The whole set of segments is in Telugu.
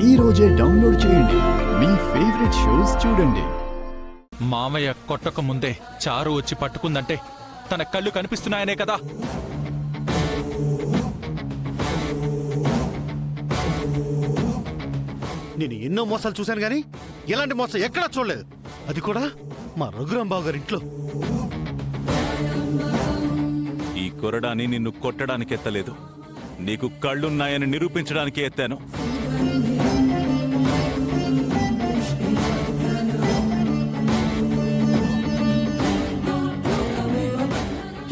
ఈ రోజే డౌన్లోడ్ చేయండి. మీ ఫేవరెట్ షోస్ చూడండి. మామయ్య కొట్టక ముందే చారు వచ్చి పట్టుకుందంటే తన కళ్ళు కనిపిస్తున్నాయనే కదా. నేను ఎన్నో మోసాలు చూశాను గానీ ఎలాంటి మోసం ఎక్కడా చూడలేదు. అది కూడా మా రఘురాంబాబు గారి ఇంట్లో. ఈ కొరడాని నిన్ను కొట్టడానికి ఎత్తలేదు, నీకు కళ్ళున్నాయని నిరూపించడానికి ఎత్తాను.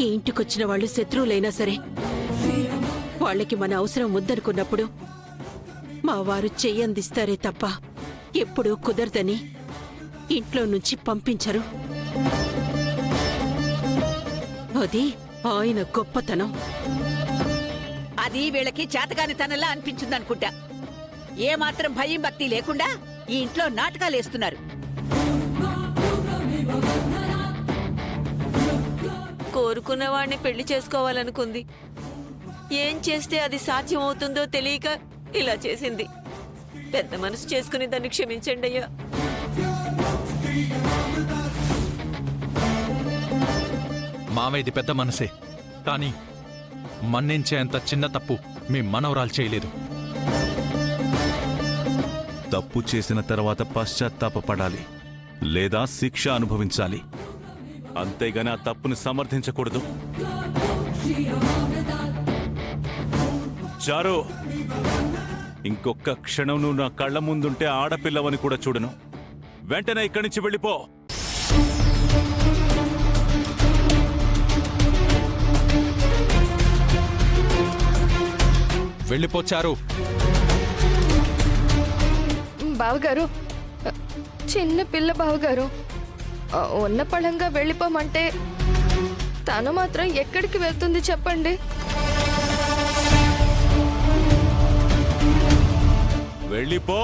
ఈ ఇంటికొచ్చిన వాళ్ళు శత్రువులైనా సరే వాళ్ళకి మన అవసరం ఉందనుకున్నప్పుడు మా వారు చెయ్యందిస్తారే తప్ప ఎప్పుడూ కుదరదని ఇంట్లో నుంచి పంపించరు. అది ఆయన గొప్పతనం. అది వీళ్ళకి చేతగానితనంలా అనిపించిందనుకుంటా. ఏమాత్రం భయం భక్తి లేకుండా ఈ ఇంట్లో నాటకాలేస్తున్నారు. కోరుకున్న వాడిని పెళ్లి చేసుకోవాలనుకుంది. ఏం చేస్తే అది సాధ్యం అవుతుందో తెలియక ఇలా చేసింది. పెద్ద మనసు చేసుకుని దాన్ని క్షమించండి అయ్యా. మామయ్యది పెద్ద మనసే, కానీ మన్నించేంత చిన్న తప్పు మీ మనవరాలు చేయలేదు. తప్పు చేసిన తర్వాత పశ్చాత్తాపపడాలి, లేదా శిక్ష అనుభవించాలి. అంతేగాని ఆ తప్పుని సమర్థించకూడదు. చారు, ఇంకొక క్షణం నువ్వు నా కళ్ళ ముందుంటే ఆడపిల్లవని కూడా చూడను. వెంటనే ఇక్కడి నుంచి వెళ్ళిపో. వెళ్ళిపోచారు. బావగారు, చిన్న పిల్ల బావగారు, ఉన్న పళంగా వెళ్ళిపోమంటే తను మాత్రం ఎక్కడికి వెళ్తుంది చెప్పండి? వెళ్ళిపో.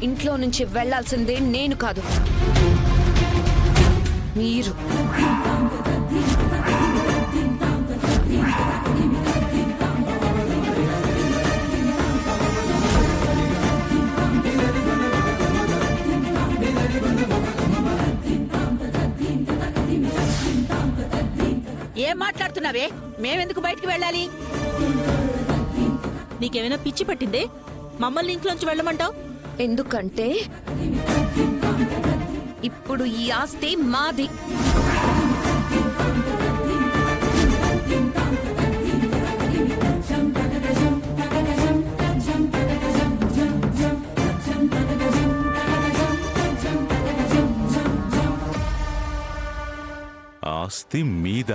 ఇంట్లో నుంచి వెళ్లాల్సిందే నేను కాదు, మీరు. ఏం మాట్లాడుతున్నావే? మేమెందుకు బయటికి వెళ్ళాలి? నీకేమైనా పిచ్చి పట్టిందే? మమ్మల్ని ఇంట్లోంచి వెళ్ళమంటావు? ఎందుకంటే ఇప్పుడు ఈ ఆస్తి మాది. ఆస్తి మీద?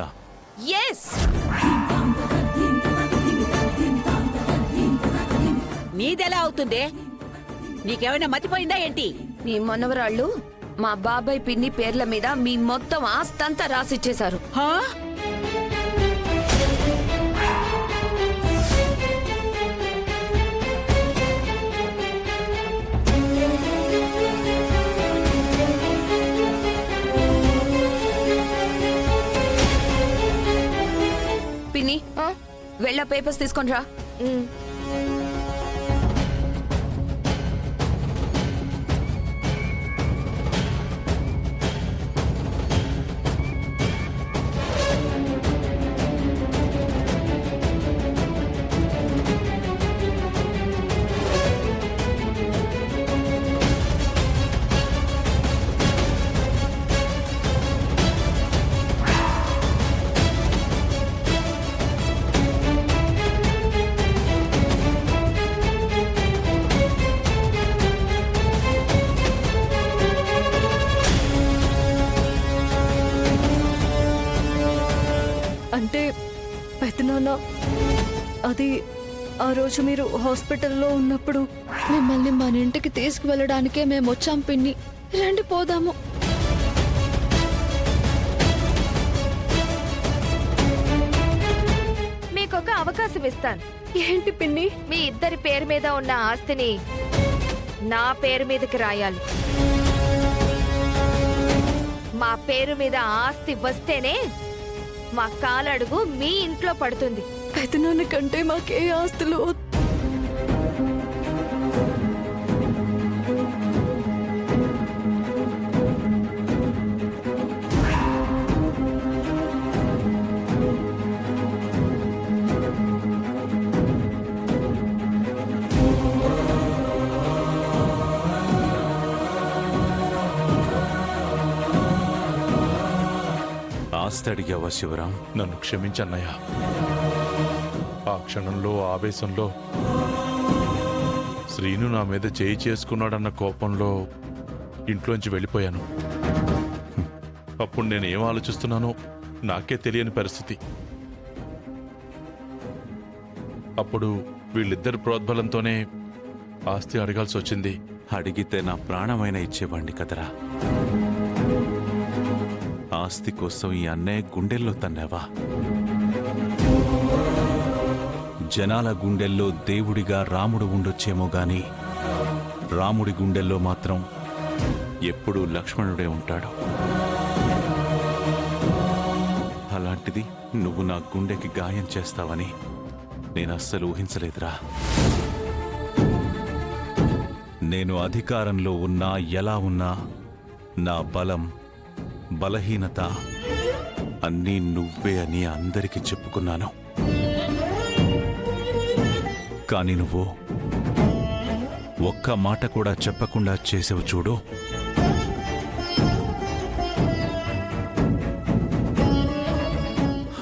ఎస్. నీదెలా అవుతుందే? నీకేమైనా మతిపోయిందా ఏంటి? మీ మనవరాళ్ళు మా బాబాయ్ పిన్ని పేర్ల మీద మీ మొత్తం ఆస్తంతా రాసిచ్చేశారు. హా? పిన్ని, వెళ్ళా పేపర్స్ తీసుకొని రా. అంటే పెద్దనాన్న, అది ఆ రోజు మీరు హాస్పిటల్లో ఉన్నప్పుడు మిమ్మల్ని మన ఇంటికి తీసుకువెళ్ళడానికే మేము వచ్చాం పిన్ని. రండి పోదాము. మీకొక అవకాశం ఇస్తాను. ఏంటి పిన్ని? మీ ఇద్దరి పేరు మీద ఉన్న ఆస్తిని నా పేరు మీదకి రాయాలి. మా పేరు మీద ఆస్తి వస్తేనే మా కాలడుగు మీ ఇంట్లో పడుతుంది. పెదనాన్న కంటే మాకే ఆస్తులు ఆస్తి అడిగావా శివరాం? నన్ను క్షమించన్నయ్యా. ఆ క్షణంలో ఆవేశంలో శ్రీను నా మీద చేయి చేసుకున్నాడన్న కోపంలో ఇంట్లోంచి వెళ్ళిపోయాను. అప్పుడు నేను ఏం ఆలోచిస్తున్నానో నాకే తెలియని పరిస్థితి. అప్పుడు వీళ్ళిద్దరి ప్రోద్బలంతోనే ఆస్తి అడగాల్సి వచ్చింది. అడిగితే నా ప్రాణమైన ఇచ్చేవాణ్ణి కదరా. ఆస్తి కోసం ఈ అన్నయ్య గుండెల్లో తన్నావా? జనాల గుండెల్లో దేవుడిగా రాముడు ఉండొచ్చేమో గాని రాముడి గుండెల్లో మాత్రం ఎప్పుడూ లక్ష్మణుడే ఉంటాడు. అలాంటిది నువ్వు నా గుండెకి గాయం చేస్తావని నేను అస్సలు ఊహించలేదురా. నేను అధికారంలో ఉన్నా ఎలా ఉన్నా నా బలం బలహీనత అన్నీ నువ్వే అని అందరికీ చెప్పుకున్నాను. కాని నువ్వు ఒక్క మాట కూడా చెప్పకుండా చేసావు చూడు.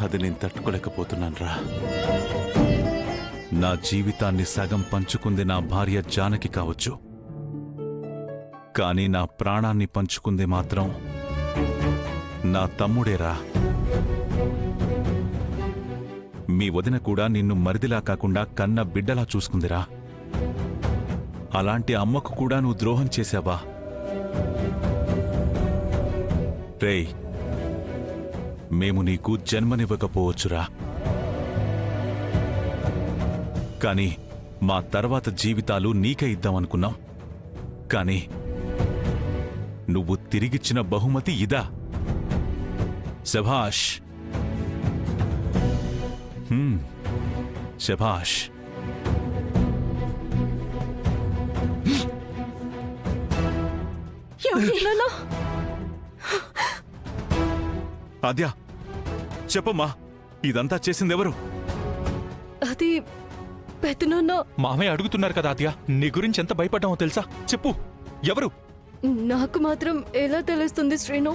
అది నేను తట్టుకోలేకపోతున్నానురా. నా జీవితాన్ని సగం పంచుకుంది నా భార్య జానకి కావచ్చు, కానీ నా ప్రాణాన్ని పంచుకుంది మాత్రం నా తమ్ముడేరా. మీ వదిన కూడా నిన్ను మరిదిలా కాకుండా కన్న బిడ్డలా చూసుకుందిరా. అలాంటి అమ్మకు కూడా నువ్వు ద్రోహం చేశావా? రేయ్, మేము నీకు జన్మనివ్వకపోవచ్చురా, కాని మా తర్వాత జీవితాలు నీకే ఇద్దామనుకున్నాం. కాని నువ్వు తిరిగిచ్చిన బహుమతి ఇదా? శభాష్. శభాష్. ఆద్యా, చెప్పమ్మా, ఇదంతా చేసిందెవరు? అది పెదనాన్న. మామయ్య అడుగుతున్నారు కదా ఆద్య, నీ గురించి ఎంత భయపడ్డామో తెలుసా? చెప్పు, ఎవరు? నాకు మాత్రం ఎలా తెలుస్తుంది శ్రీను?